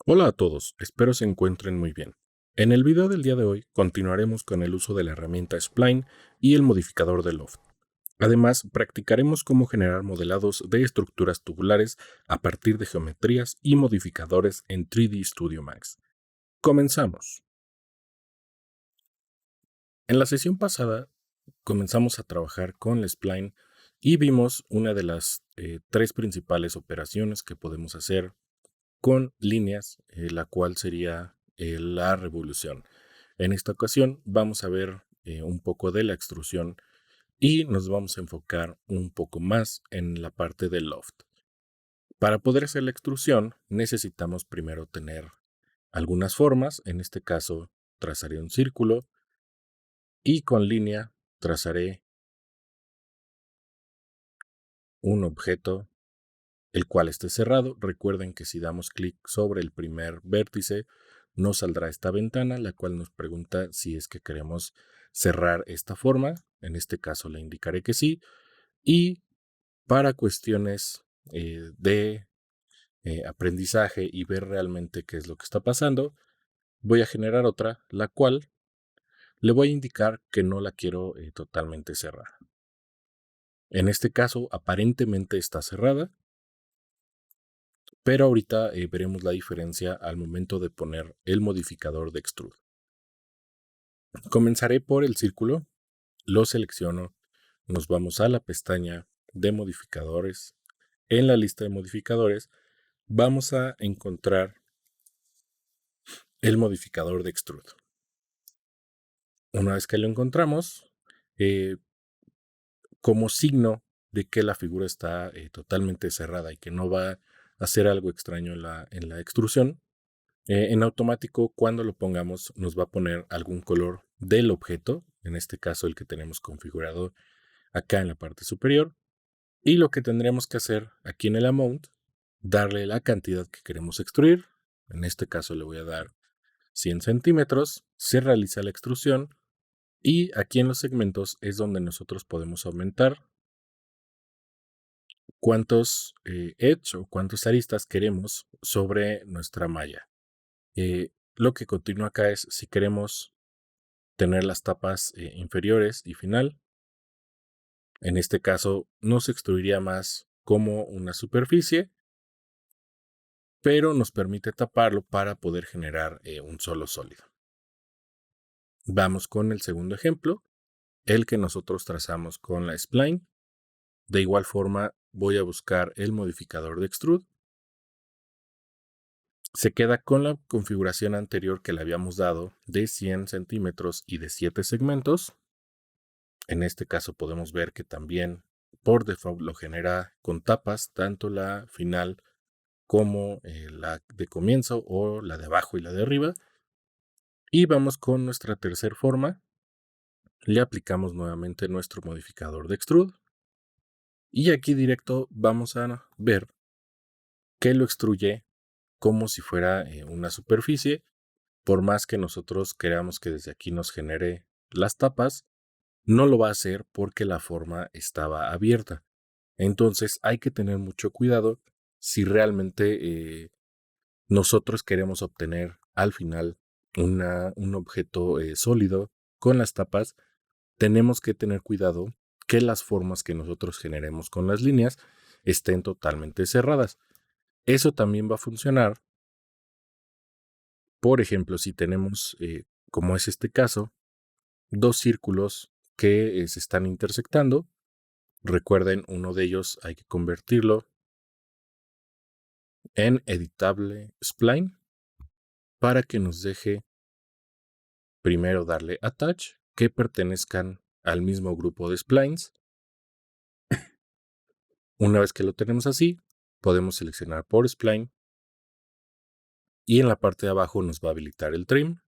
Hola a todos, espero se encuentren muy bien. En el video del día de hoy continuaremos con el uso de la herramienta Spline y el modificador de Loft. Además, practicaremos cómo generar modelados de estructuras tubulares a partir de geometrías y modificadores en 3D Studio Max. Comenzamos. En la sesión pasada comenzamos a trabajar con la Spline y vimos una de las tres principales operaciones que podemos hacer con líneas, la cual sería la revolución. En esta ocasión vamos a ver un poco de la extrusión y nos vamos a enfocar un poco más en la parte del loft. Para poder hacer la extrusión necesitamos primero tener algunas formas. En este caso trazaré un círculo y con línea trazaré un objeto el cual esté cerrado. Recuerden que si damos clic sobre el primer vértice, nos saldrá esta ventana, la cual nos pregunta si es que queremos cerrar esta forma. En este caso le indicaré que sí. Y para cuestiones de aprendizaje y ver realmente qué es lo que está pasando, voy a generar otra, la cual le voy a indicar que no la quiero totalmente cerrada. En este caso, aparentemente está cerrada, pero ahorita veremos la diferencia al momento de poner el modificador de extrude. Comenzaré por el círculo, lo selecciono, nos vamos a la pestaña de modificadores. En la lista de modificadores vamos a encontrar el modificador de extrude. Una vez que lo encontramos, como signo de que la figura está totalmente cerrada y que no va a hacer algo extraño en la extrusión, en automático, cuando lo pongamos, nos va a poner algún color del objeto, en este caso el que tenemos configurado acá en la parte superior. Y lo que tendremos que hacer aquí en el amount, darle la cantidad que queremos extruir. En este caso le voy a dar 100 centímetros, se realiza la extrusión y aquí en los segmentos es donde nosotros podemos aumentar cuántos edge o cuántas aristas queremos sobre nuestra malla. Lo que continúa acá es si queremos tener las tapas inferiores y final. En este caso nos extruiría más como una superficie, pero nos permite taparlo para poder generar un solo sólido. Vamos con el segundo ejemplo, el que nosotros trazamos con la spline. De igual forma voy a buscar el modificador de extrude. Se queda con la configuración anterior que le habíamos dado de 100 centímetros y de 7 segmentos. En este caso podemos ver que también por default lo genera con tapas, tanto la final como la de comienzo o la de abajo y la de arriba. Y vamos con nuestra tercera forma. Le aplicamos nuevamente nuestro modificador de extrude. Y aquí directo vamos a ver que lo extruye como si fuera una superficie. Por más que nosotros queramos que desde aquí nos genere las tapas, no lo va a hacer porque la forma estaba abierta. Entonces hay que tener mucho cuidado si realmente nosotros queremos obtener al final un objeto sólido con las tapas. Tenemos que tener cuidado que las formas que nosotros generemos con las líneas estén totalmente cerradas. Eso también va a funcionar. Por ejemplo, si tenemos, como es este caso, dos círculos que se están intersectando. Recuerden, uno de ellos hay que convertirlo en editable spline para que nos deje primero darle attach, que pertenezcan al mismo grupo de splines. Una vez que lo tenemos así, podemos seleccionar por spline y en la parte de abajo nos va a habilitar el trim.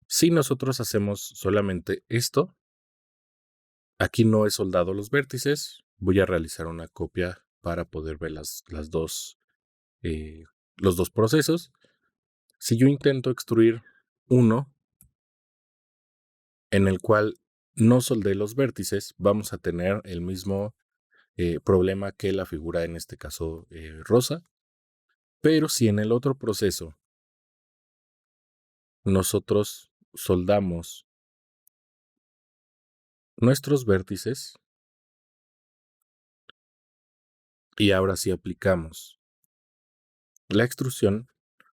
Si nosotros hacemos solamente esto, aquí no he soldado los vértices, voy a realizar una copia para poder ver los dos procesos. Si yo intento extruir uno en el cual no soldé los vértices, vamos a tener el mismo problema que la figura en este caso rosa, Pero si en el otro proceso nosotros soldamos nuestros vértices y ahora sí aplicamos la extrusión,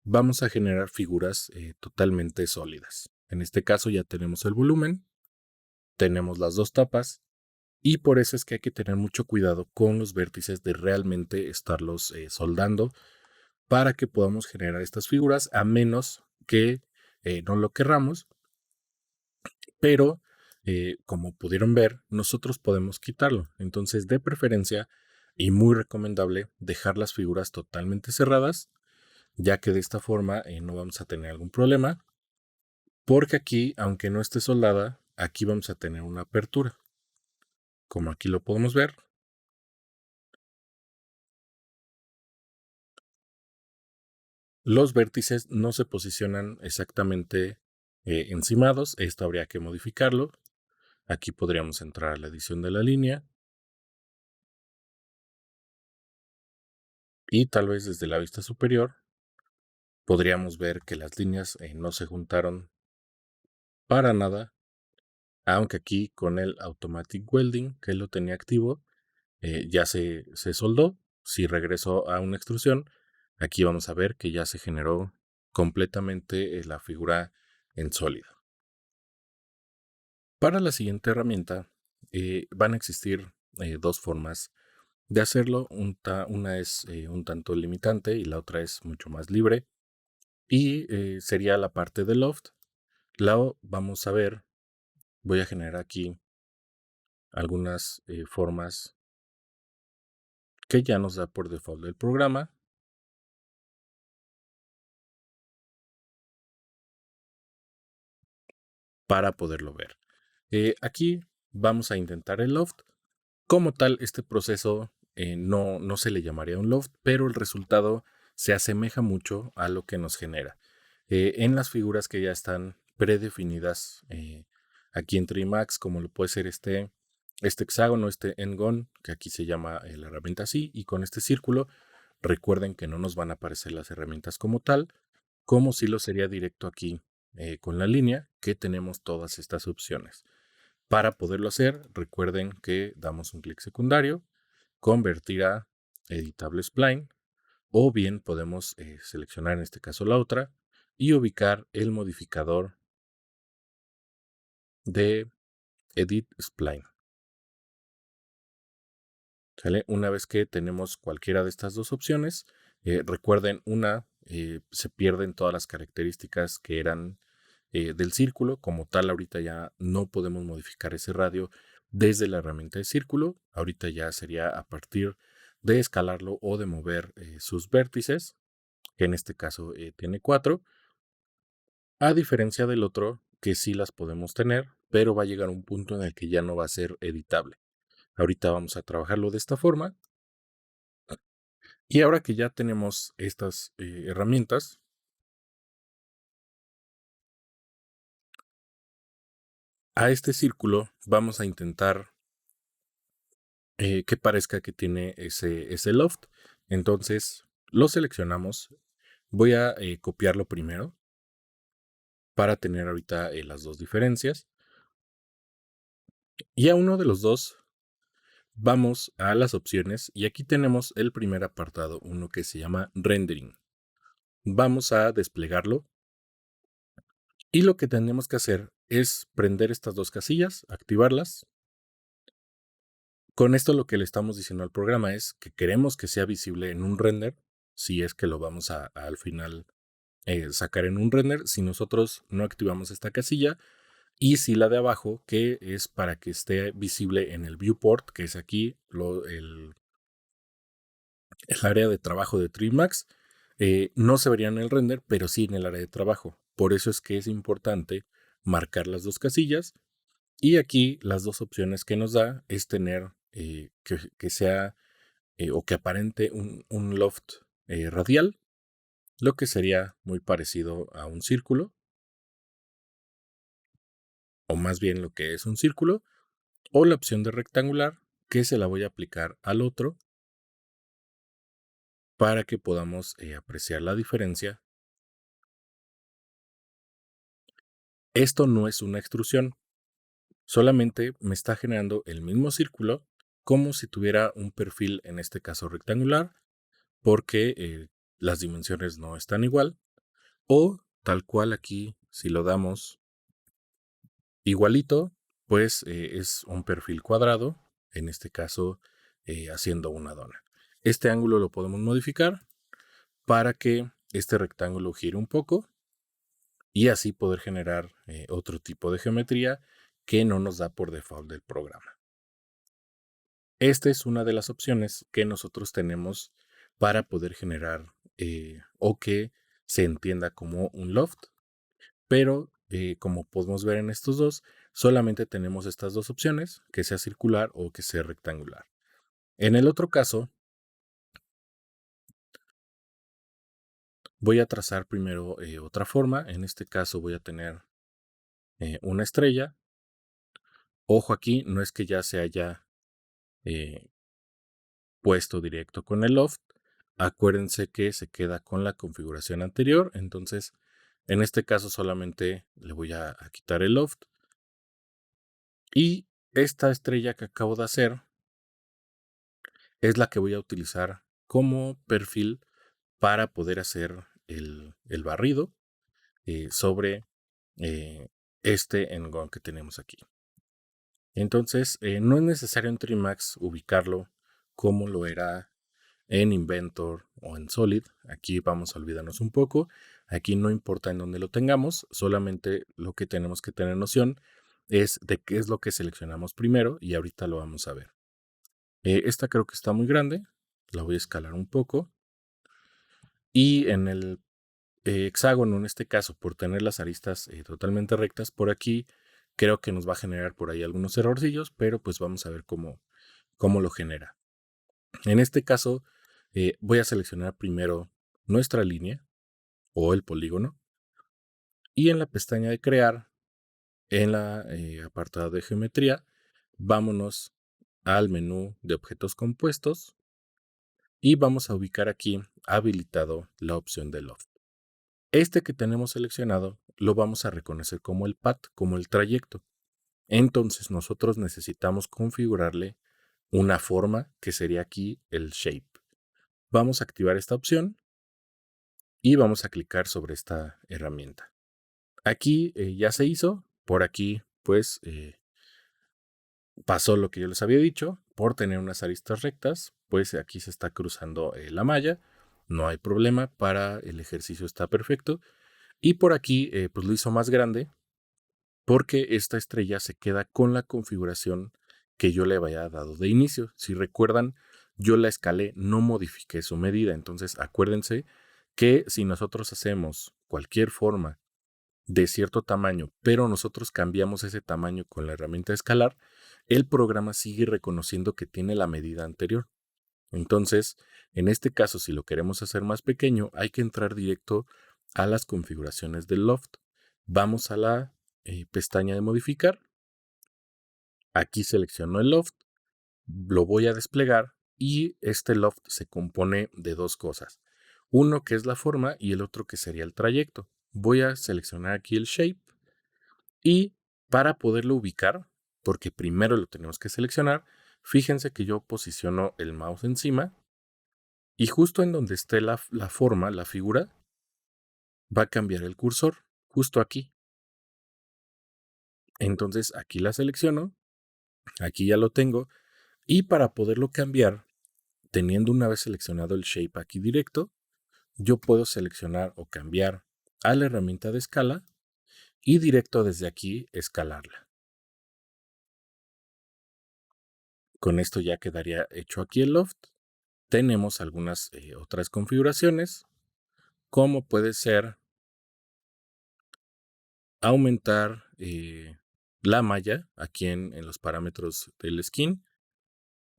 vamos a generar figuras totalmente sólidas. En este caso ya tenemos el volumen, tenemos las dos tapas y por eso es que hay que tener mucho cuidado con los vértices de realmente estarlos soldando para que podamos generar estas figuras, a menos que no lo querramos, pero como pudieron ver, nosotros podemos quitarlo. Entonces, de preferencia y muy recomendable dejar las figuras totalmente cerradas, ya que de esta forma no vamos a tener algún problema, porque aquí, aunque no esté soldada, aquí vamos a tener una apertura. Como aquí lo podemos ver, los vértices no se posicionan exactamente encimados. Esto habría que modificarlo. Aquí podríamos entrar a la edición de la línea y tal vez desde la vista superior podríamos ver que las líneas no se juntaron para nada, aunque aquí con el Automatic Welding que lo tenía activo ya se soldó. Si regreso a una extrusión, aquí vamos a ver que ya se generó completamente la figura en sólido. Para la siguiente herramienta van a existir dos formas de hacerlo. Una es un tanto limitante y la otra es mucho más libre. Y sería la parte de loft. La vamos a ver. Voy a generar aquí algunas formas que ya nos da por default el programa para poderlo ver. Aquí vamos a intentar el loft. Como tal, este proceso no se le llamaría un loft, pero el resultado se asemeja mucho a lo que nos genera. En las figuras que ya están predefinidas aquí en Trimax, como lo puede ser este hexágono, este engon, que aquí se llama la herramienta así, y con este círculo, recuerden que no nos van a aparecer las herramientas como tal, como si lo sería directo aquí con la línea, que tenemos todas estas opciones. Para poderlo hacer, recuerden que damos un clic secundario, convertir a editable spline, o bien podemos seleccionar en este caso la otra y ubicar el modificador de Edit Spline. ¿Sale? Una vez que tenemos cualquiera de estas dos opciones, recuerden, se pierden todas las características que eran del círculo. Como tal, ahorita ya no podemos modificar ese radio desde la herramienta de círculo. Ahorita ya sería a partir de escalarlo o de mover sus vértices, que en este caso tiene 4, a diferencia del otro que sí las podemos tener, pero va a llegar un punto en el que ya no va a ser editable. Ahorita vamos a trabajarlo de esta forma. Y ahora que ya tenemos estas herramientas, a este círculo vamos a intentar que parezca que tiene ese loft. Entonces lo seleccionamos. Voy a copiarlo primero para tener ahorita las dos diferencias. Y a uno de los dos vamos a las opciones y aquí tenemos el primer apartado, uno que se llama rendering. Vamos a desplegarlo y lo que tenemos que hacer es prender estas dos casillas, activarlas. Con esto lo que le estamos diciendo al programa es que queremos que sea visible en un render, si es que lo vamos al final sacar en un render, si nosotros no activamos esta casilla, y si la de abajo, que es para que esté visible en el viewport, que es aquí el área de trabajo de Trimax, no se vería en el render, pero sí en el área de trabajo. Por eso es que es importante marcar las dos casillas. Y aquí las dos opciones que nos da es tener que sea o que aparente un loft radial, lo que sería muy parecido a un círculo, o más bien lo que es un círculo, o la opción de rectangular, que se la voy a aplicar al otro, para que podamos apreciar la diferencia. Esto no es una extrusión, solamente me está generando el mismo círculo como si tuviera un perfil, en este caso rectangular, porque las dimensiones no están igual, o tal cual aquí, si lo damos igualito, pues es un perfil cuadrado, en este caso haciendo una dona. Este ángulo lo podemos modificar para que este rectángulo gire un poco y así poder generar otro tipo de geometría que no nos da por default del programa. Esta es una de las opciones que nosotros tenemos para poder generar o que se entienda como un loft, pero como podemos ver en estos dos, solamente tenemos estas dos opciones, que sea circular o que sea rectangular. En el otro caso, voy a trazar primero otra forma. En este caso voy a tener una estrella. Ojo aquí, no es que ya se haya eh, puesto directo con el loft. Acuérdense que se queda con la configuración anterior. Entonces, en este caso solamente le voy a quitar el loft. Y esta estrella que acabo de hacer es la que voy a utilizar como perfil para poder hacer el barrido sobre este engón que tenemos aquí. Entonces, no es necesario en Trimax ubicarlo como lo era en Inventor o en Solid. Aquí vamos a olvidarnos un poco. Aquí no importa en dónde lo tengamos, solamente lo que tenemos que tener noción es de qué es lo que seleccionamos primero y ahorita lo vamos a ver. Esta creo que está muy grande, la voy a escalar un poco y en el hexágono, en este caso, por tener las aristas totalmente rectas por aquí, creo que nos va a generar por ahí algunos errorcillos, pero pues vamos a ver cómo lo genera. En este caso, voy a seleccionar primero nuestra línea o el polígono y en la pestaña de crear, en la apartado de geometría, vámonos al menú de objetos compuestos y vamos a ubicar aquí habilitado la opción de loft. Este que tenemos seleccionado lo vamos a reconocer como el path, como el trayecto. Entonces nosotros necesitamos configurarle una forma que sería aquí el shape. Vamos a activar esta opción y vamos a clicar sobre esta herramienta. Aquí ya se hizo, por aquí pues pasó lo que yo les había dicho, por tener unas aristas rectas, pues aquí se está cruzando la malla, no hay problema, para el ejercicio está perfecto. Y por aquí pues lo hizo más grande porque esta estrella se queda con la configuración que yo le había dado de inicio. Si recuerdan, yo la escalé, no modifiqué su medida. Entonces acuérdense que si nosotros hacemos cualquier forma de cierto tamaño, pero nosotros cambiamos ese tamaño con la herramienta de escalar, el programa sigue reconociendo que tiene la medida anterior. Entonces, en este caso, si lo queremos hacer más pequeño, hay que entrar directo a las configuraciones del loft. Vamos a la pestaña de modificar. Aquí selecciono el loft, lo voy a desplegar y este loft se compone de dos cosas. Uno que es la forma y el otro que sería el trayecto. Voy a seleccionar aquí el shape y para poderlo ubicar, porque primero lo tenemos que seleccionar, fíjense que yo posiciono el mouse encima y justo en donde esté la forma, la figura, va a cambiar el cursor, justo aquí. Entonces aquí la selecciono, aquí ya lo tengo, y para poderlo cambiar, teniendo una vez seleccionado el shape aquí directo, yo puedo seleccionar o cambiar a la herramienta de escala y directo desde aquí escalarla. Con esto ya quedaría hecho aquí el loft. Tenemos algunas otras configuraciones, como puede ser aumentar la malla aquí en los parámetros del skin,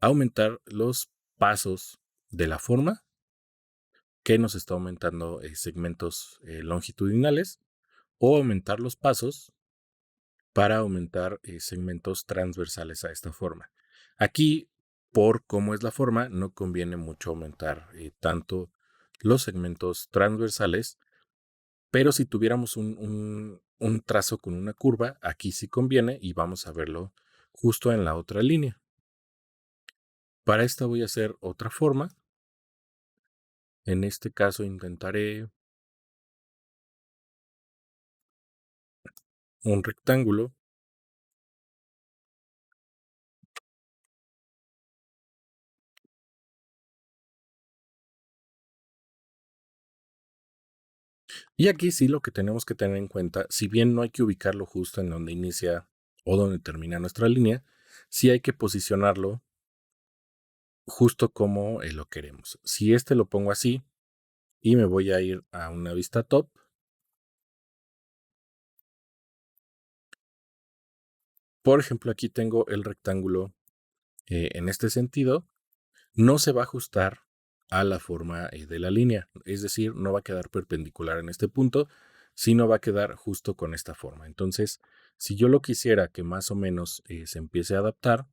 aumentar los pasos de la forma, que nos está aumentando segmentos longitudinales, o aumentar los pasos para aumentar segmentos transversales a esta forma. Aquí por cómo es la forma, no conviene mucho aumentar tanto los segmentos transversales, pero si tuviéramos un trazo con una curva, aquí sí conviene y vamos a verlo justo en la otra línea. Para esta voy a hacer otra forma. En este caso intentaré un rectángulo. Y aquí sí lo que tenemos que tener en cuenta, si bien no hay que ubicarlo justo en donde inicia o donde termina nuestra línea, sí hay que posicionarlo justo como lo queremos. Si este lo pongo así y me voy a ir a una vista top, por ejemplo, aquí tengo el rectángulo en este sentido, no se va a ajustar a la forma de la línea, es decir, no va a quedar perpendicular en este punto, sino va a quedar justo con esta forma. Entonces, si yo lo quisiera que más o menos se empiece a adaptar,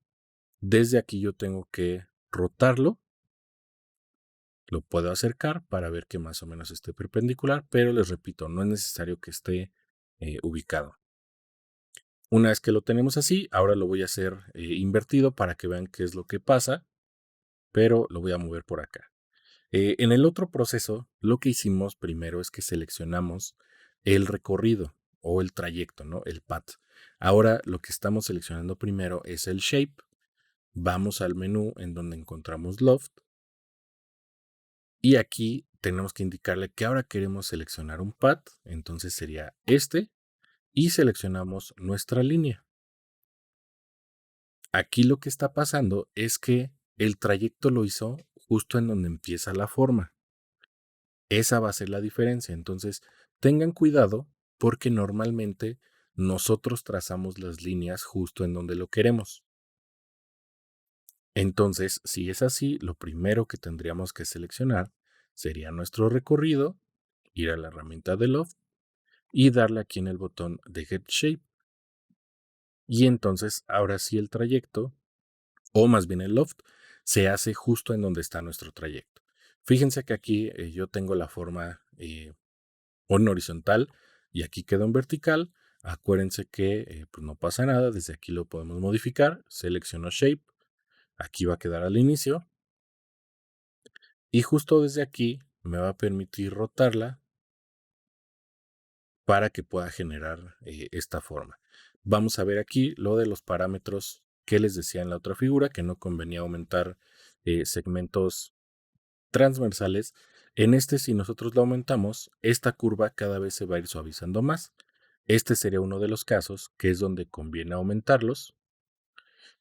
desde aquí yo tengo que rotarlo, lo puedo acercar para ver que más o menos esté perpendicular, pero les repito, no es necesario que esté ubicado. Una vez que lo tenemos así, ahora lo voy a hacer invertido para que vean qué es lo que pasa, pero lo voy a mover por acá. En el otro proceso, lo que hicimos primero es que seleccionamos el recorrido o el trayecto, ¿no? El path. Ahora lo que estamos seleccionando primero es el shape. Vamos al menú en donde encontramos Loft y aquí tenemos que indicarle que ahora queremos seleccionar un path, entonces sería este y seleccionamos nuestra línea. Aquí lo que está pasando es que el trayecto lo hizo justo en donde empieza la forma. Esa va a ser la diferencia. Entonces, tengan cuidado porque normalmente nosotros trazamos las líneas justo en donde lo queremos. Entonces, si es así, lo primero que tendríamos que seleccionar sería nuestro recorrido, ir a la herramienta de Loft y darle aquí en el botón de Get Shape. Y entonces, ahora sí el trayecto, o más bien el Loft, se hace justo en donde está nuestro trayecto. Fíjense que aquí yo tengo la forma o en horizontal y aquí quedó en vertical. Acuérdense que pues no pasa nada, desde aquí lo podemos modificar. Selecciono Shape, aquí va a quedar al inicio y justo desde aquí me va a permitir rotarla para que pueda generar esta forma. Vamos a ver aquí lo de los parámetros que les decía en la otra figura, que no convenía aumentar segmentos transversales. En este, si nosotros lo aumentamos, esta curva cada vez se va a ir suavizando más. Este sería uno de los casos que es donde conviene aumentarlos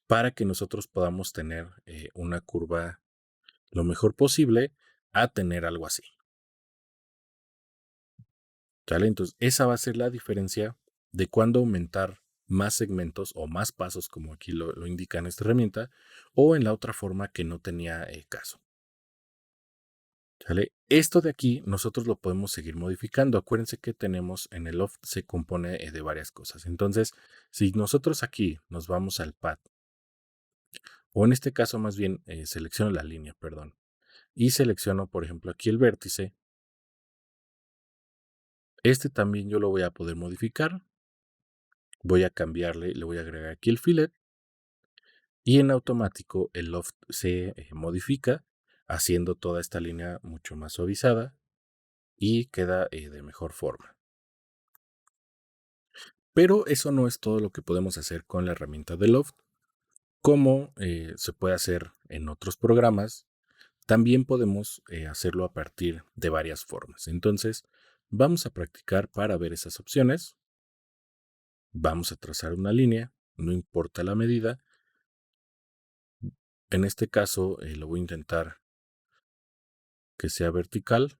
para que nosotros podamos tener una curva lo mejor posible a tener algo así. ¿Sale? Entonces, esa va a ser la diferencia de cuándo aumentar más segmentos o más pasos, como aquí lo indica en esta herramienta, o en la otra forma que no tenía caso. ¿Sale? Esto de aquí nosotros lo podemos seguir modificando. Acuérdense que tenemos en el loft se compone de varias cosas. Entonces, si nosotros aquí nos vamos al pad, o en este caso más bien selecciono la línea, perdón, y selecciono por ejemplo aquí el vértice, este también yo lo voy a poder modificar. Voy a cambiarle, le voy a agregar aquí el fillet y en automático el loft se modifica haciendo toda esta línea mucho más suavizada y queda de mejor forma. Pero eso no es todo lo que podemos hacer con la herramienta de Loft. Como se puede hacer en otros programas, también podemos hacerlo a partir de varias formas. Entonces, vamos a practicar para ver esas opciones. Vamos a trazar una línea, no importa la medida. En este caso, lo voy a intentar que sea vertical.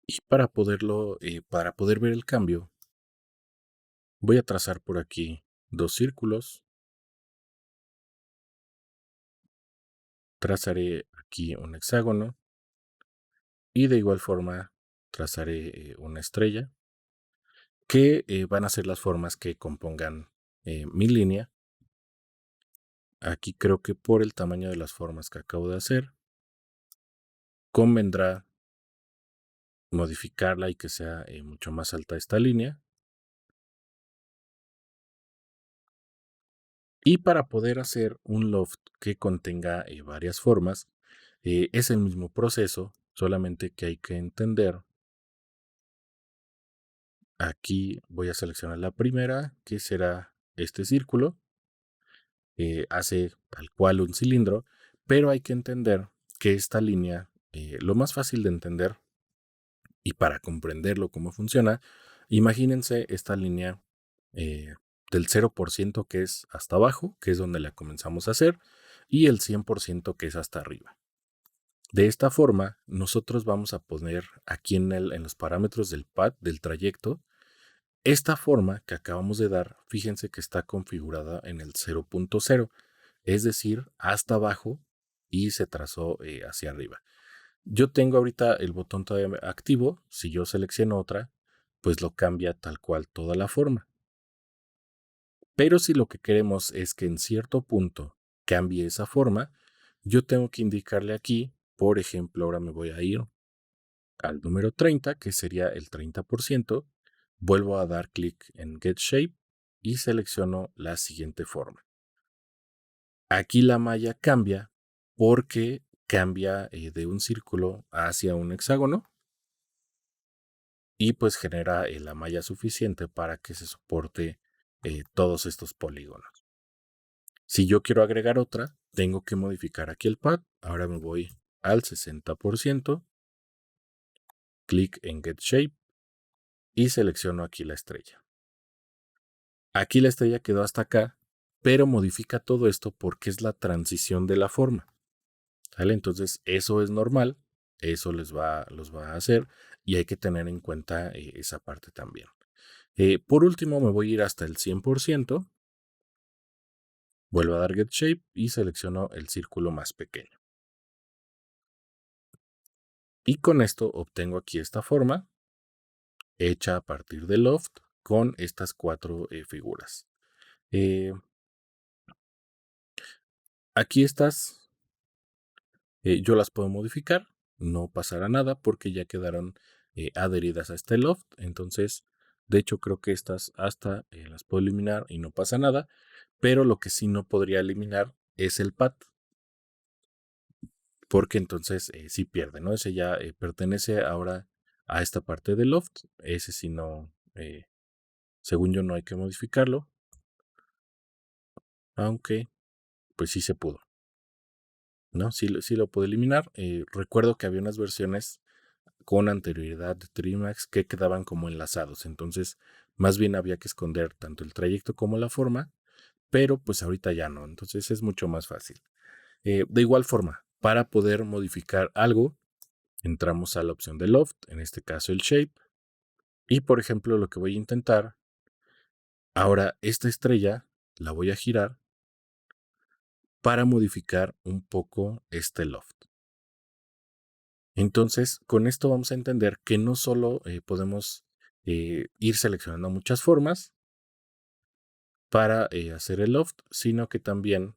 Y para poder ver el cambio, voy a trazar por aquí dos círculos. trazaré aquí un hexágono y de igual forma trazaré una estrella, que van a ser las formas que compongan mi línea. Aquí creo que por el tamaño de las formas que acabo de hacer, convendrá modificarla y que sea mucho más alta esta línea. Y para poder hacer un loft que contenga varias formas, es el mismo proceso, solamente que hay que entender. Aquí voy a seleccionar la primera, que será este círculo. Hace tal cual un cilindro, pero hay que entender que esta línea, lo más fácil de entender y para comprenderlo cómo funciona, imagínense esta línea eh, del 0% que es hasta abajo, que es donde la comenzamos a hacer, y el 100% que es hasta arriba. De esta forma, nosotros vamos a poner aquí en los parámetros del pad, del trayecto, esta forma que acabamos de dar, fíjense que está configurada en el 0.0, es decir, hasta abajo y se trazó hacia arriba. Yo tengo ahorita el botón todavía activo, si yo selecciono otra, pues lo cambia tal cual toda la forma. Pero si lo que queremos es que en cierto punto cambie esa forma, yo tengo que indicarle aquí, por ejemplo, ahora me voy a ir al número 30, que sería el 30%, vuelvo a dar clic en Get Shape y selecciono la siguiente forma. Aquí la malla cambia porque cambia de un círculo hacia un hexágono y pues genera la malla suficiente para que se soporte todos estos polígonos. Si yo quiero agregar otra, tengo que modificar aquí el pad. Ahora me voy al 60%, clic en Get Shape y selecciono aquí la estrella. Aquí la estrella quedó hasta acá, pero modifica todo esto porque es la transición de la forma. ¿Sale? Entonces, eso es normal, eso los va a hacer y hay que tener en cuenta esa parte también. Por último, me voy a ir hasta el 100%, vuelvo a dar Get Shape y selecciono el círculo más pequeño. Y con esto obtengo aquí esta forma, hecha a partir de Loft, con estas 4 figuras. Aquí estas yo las puedo modificar, no pasará nada porque ya quedaron adheridas a este loft. Entonces, de hecho, creo que estas hasta las puedo eliminar y no pasa nada. Pero lo que sí no podría eliminar es el pad, porque entonces sí pierde, ¿no? Ese ya pertenece ahora a esta parte del loft. Ese sí no, según yo, no hay que modificarlo, aunque pues sí se pudo, ¿no? Sí lo puedo eliminar. Recuerdo que había unas versiones con anterioridad de Trimax que quedaban como enlazados. Entonces, más bien había que esconder tanto el trayecto como la forma, pero pues ahorita ya no. Entonces es mucho más fácil. De igual forma, para poder modificar algo, entramos a la opción de Loft, en este caso el Shape. Y por ejemplo, lo que voy a intentar, ahora esta estrella la voy a girar para modificar un poco este Loft. Entonces, con esto vamos a entender que no solo podemos ir seleccionando muchas formas para hacer el loft, sino que también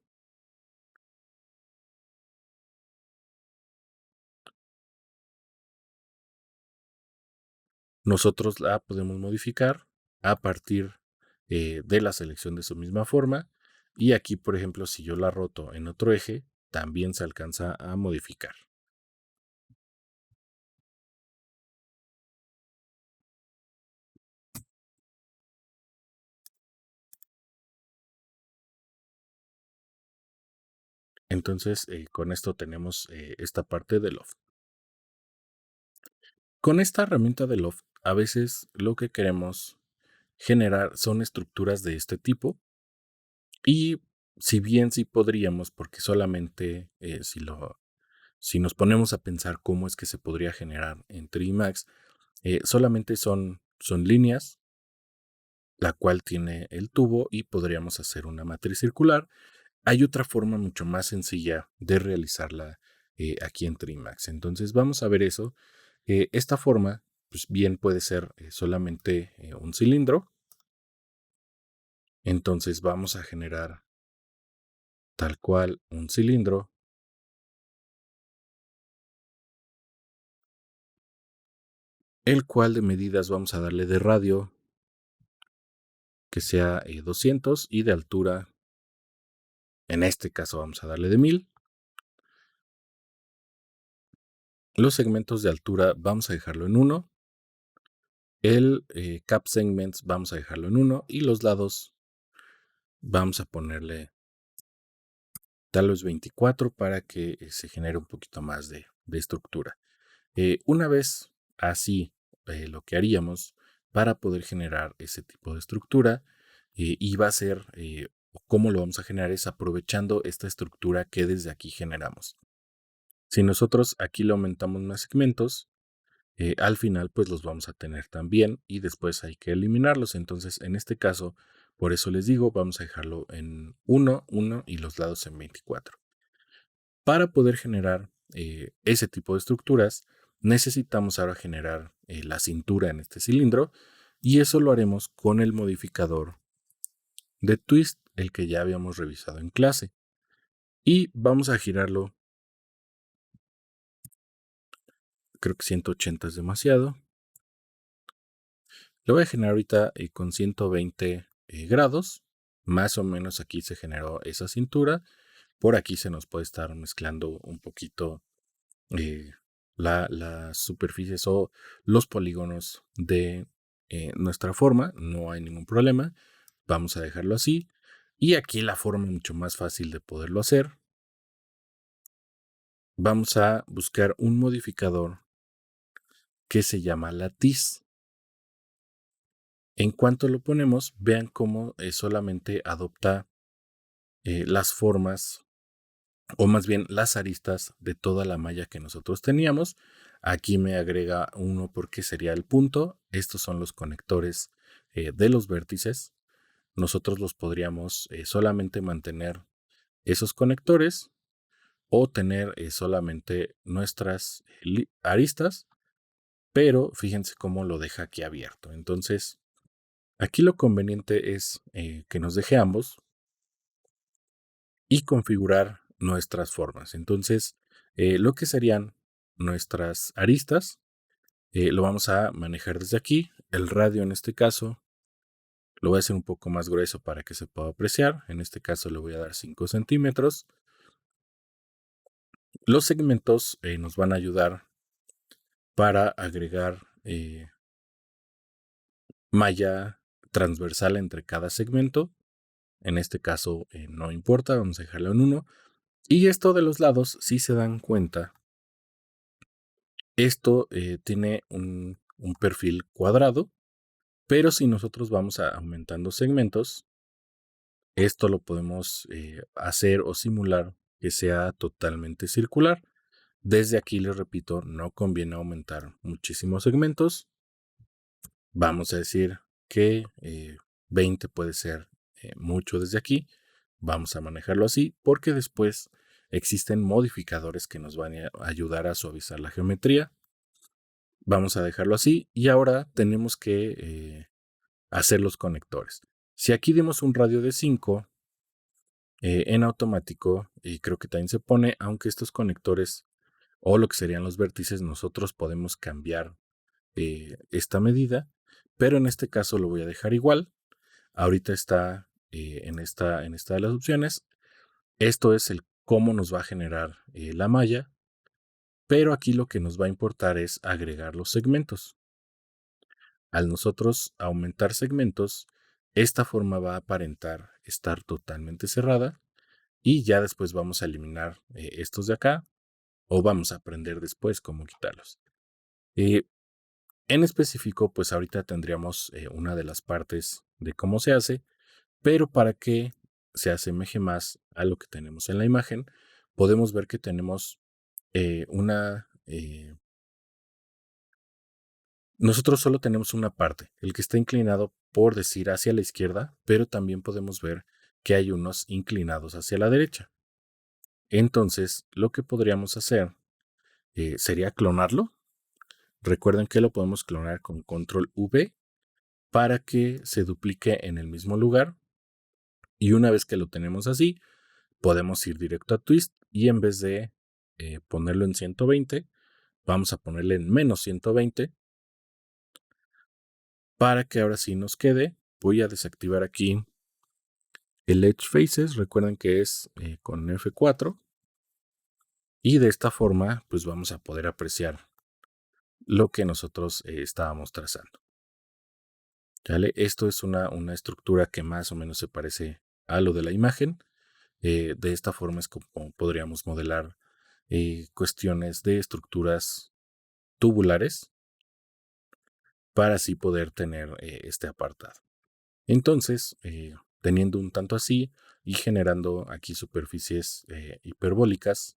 nosotros la podemos modificar a partir de la selección de su misma forma. Y aquí, por ejemplo, si yo la roto en otro eje, también se alcanza a modificar. Entonces, con esto tenemos esta parte de loft. Con esta herramienta de loft, a veces lo que queremos generar son estructuras de este tipo. Y si bien sí podríamos, porque solamente si nos ponemos a pensar cómo es que se podría generar en 3D Max, solamente son líneas, la cual tiene el tubo y podríamos hacer una matriz circular hay otra forma mucho más sencilla de realizarla aquí en Trimax. Entonces vamos a ver eso. Esta forma, pues bien puede ser solamente un cilindro. Entonces vamos a generar tal cual un cilindro, el cual de medidas vamos a darle de radio que sea 200 y de altura, en este caso vamos a darle de 1000. Los segmentos de altura vamos a dejarlo en 1. El cap segments vamos a dejarlo en 1 y los lados vamos a ponerle tal vez 24 para que se genere un poquito más de estructura. Una vez así, lo que haríamos para poder generar ese tipo de estructura y va a ser, cómo lo vamos a generar es aprovechando esta estructura que desde aquí generamos. Si nosotros aquí le aumentamos más segmentos, al final pues los vamos a tener también y después hay que eliminarlos. Entonces en este caso, por eso les digo, vamos a dejarlo en 1, 1 y los lados en 24. Para poder generar ese tipo de estructuras, necesitamos ahora generar la cintura en este cilindro y eso lo haremos con el modificador de twist, el que ya habíamos revisado en clase. Y vamos a girarlo, creo que 180 es demasiado. Lo voy a generar ahorita con 120 grados. Más o menos aquí se generó esa cintura. Por aquí se nos puede estar mezclando un poquito eh, las superficies o los polígonos de nuestra forma. No hay ningún problema. Vamos a dejarlo así. Y aquí la forma mucho más fácil de poderlo hacer. Vamos a buscar un modificador que se llama latiz. En cuanto lo ponemos, vean cómo solamente adopta las formas, o más bien las aristas de toda la malla que nosotros teníamos. Aquí me agrega uno porque sería el punto. Estos son los conectores de los vértices. Nosotros los podríamos solamente mantener esos conectores o tener solamente nuestras aristas, pero fíjense cómo lo deja aquí abierto. Entonces, aquí lo conveniente es que nos deje ambos y configurar nuestras formas. Entonces, lo que serían nuestras aristas, lo vamos a manejar desde aquí. El radio en este caso lo voy a hacer un poco más grueso para que se pueda apreciar. En este caso le voy a dar 5 centímetros. Los segmentos nos van a ayudar para agregar malla transversal entre cada segmento. En este caso no importa, vamos a dejarlo en 1. Y esto de los lados, si se dan cuenta, esto tiene un perfil cuadrado, pero si nosotros vamos aumentando segmentos, esto lo podemos hacer o simular que sea totalmente circular. Desde aquí les repito, no conviene aumentar muchísimos segmentos. Vamos a decir que 20 puede ser mucho desde aquí. Vamos a manejarlo así porque después existen modificadores que nos van a ayudar a suavizar la geometría. Vamos a dejarlo así y ahora tenemos que hacer los conectores. Si aquí dimos un radio de 5 en automático, y creo que también se pone, aunque estos conectores o lo que serían los vértices, nosotros podemos cambiar esta medida, pero en este caso lo voy a dejar igual. Ahorita está en esta de las opciones. Esto es el cómo nos va a generar la malla, pero aquí lo que nos va a importar es agregar los segmentos. Al nosotros aumentar segmentos, esta forma va a aparentar estar totalmente cerrada y ya después vamos a eliminar estos de acá o vamos a aprender después cómo quitarlos. En específico, pues ahorita tendríamos una de las partes de cómo se hace, pero para que se asemeje más a lo que tenemos en la imagen, podemos ver que tenemos nosotros solo tenemos una parte, el que está inclinado por decir hacia la izquierda, pero también podemos ver que hay unos inclinados hacia la derecha. Entonces, lo que podríamos hacer sería clonarlo. Recuerden que lo podemos clonar con control V para que se duplique en el mismo lugar. Y una vez que lo tenemos así, podemos ir directo a twist y en vez de ponerlo en 120, vamos a ponerle en menos 120 para que ahora sí nos quede. Voy a desactivar aquí el Edge Faces. Recuerden que es con F4. Y de esta forma, pues vamos a poder apreciar lo que nosotros estábamos trazando. ¿Vale? Esto es una estructura que más o menos se parece a lo de la imagen. De esta forma es como podríamos modelar cuestiones de estructuras tubulares para así poder tener este apartado. Entonces, teniendo un tanto así y generando aquí superficies hiperbólicas,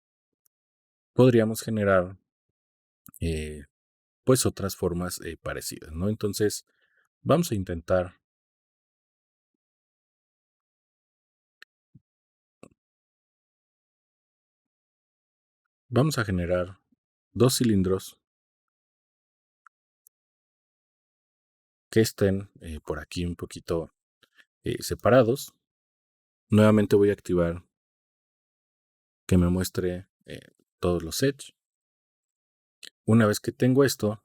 podríamos generar pues otras formas parecidas, ¿no? Entonces, vamos a intentar, vamos a generar dos cilindros que estén por aquí un poquito separados. Nuevamente voy a activar que me muestre todos los edge. Una vez que tengo esto,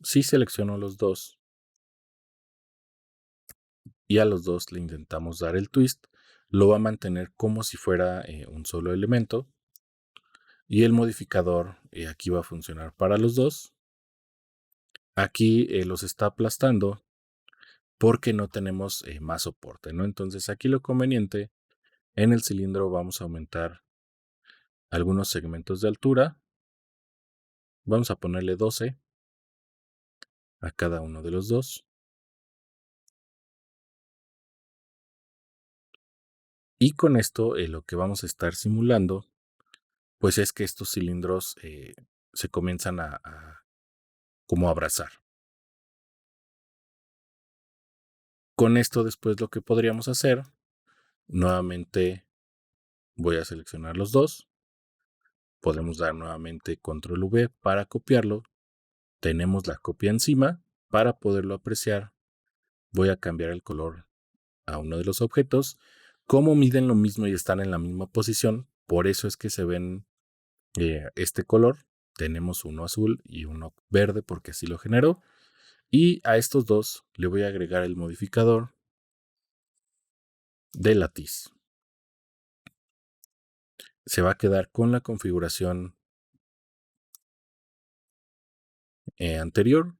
si selecciono los dos y a los dos le intentamos dar el twist, lo va a mantener como si fuera un solo elemento y el modificador aquí va a funcionar para los dos. Aquí los está aplastando porque no tenemos más soporte, ¿no? Entonces aquí lo conveniente, en el cilindro vamos a aumentar algunos segmentos de altura. Vamos a ponerle 12 a cada uno de los dos. Y con esto lo que vamos a estar simulando, pues es que estos cilindros se comienzan a como abrazar. Con esto después lo que podríamos hacer, nuevamente voy a seleccionar los dos. Podemos dar nuevamente control V para copiarlo. Tenemos la copia encima. Para poderlo apreciar, voy a cambiar el color a uno de los objetos. Como miden lo mismo y están en la misma posición, por eso es que se ven este color. Tenemos uno azul y uno verde porque así lo generó. Y a estos dos le voy a agregar el modificador de latiz. Se va a quedar con la configuración anterior.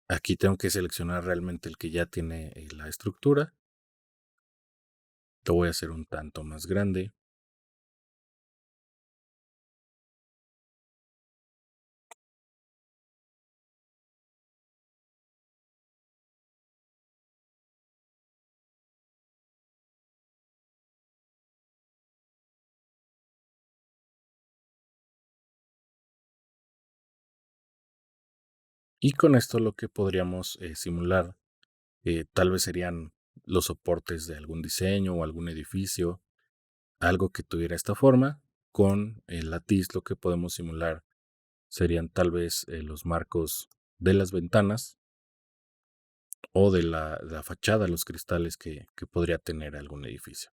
Aquí tengo que seleccionar realmente el que ya tiene la estructura. Lo voy a hacer un tanto más grande. Y con esto lo que podríamos simular tal vez serían los soportes de algún diseño o algún edificio, algo que tuviera esta forma. Con el latiz lo que podemos simular serían tal vez los marcos de las ventanas o de la fachada, los cristales que podría tener algún edificio.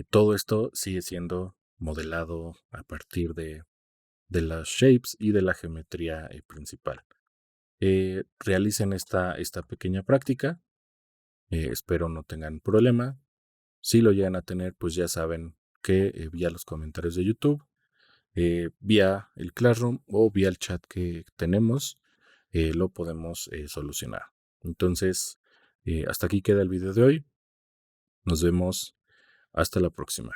Todo esto sigue siendo modelado a partir de las shapes y de la geometría principal. Realicen esta pequeña práctica. Espero no tengan problema. Si lo llegan a tener, pues ya saben que vía los comentarios de YouTube, vía el Classroom o vía el chat que tenemos, lo podemos solucionar. Entonces, hasta aquí queda el video de hoy. Nos vemos hasta la próxima.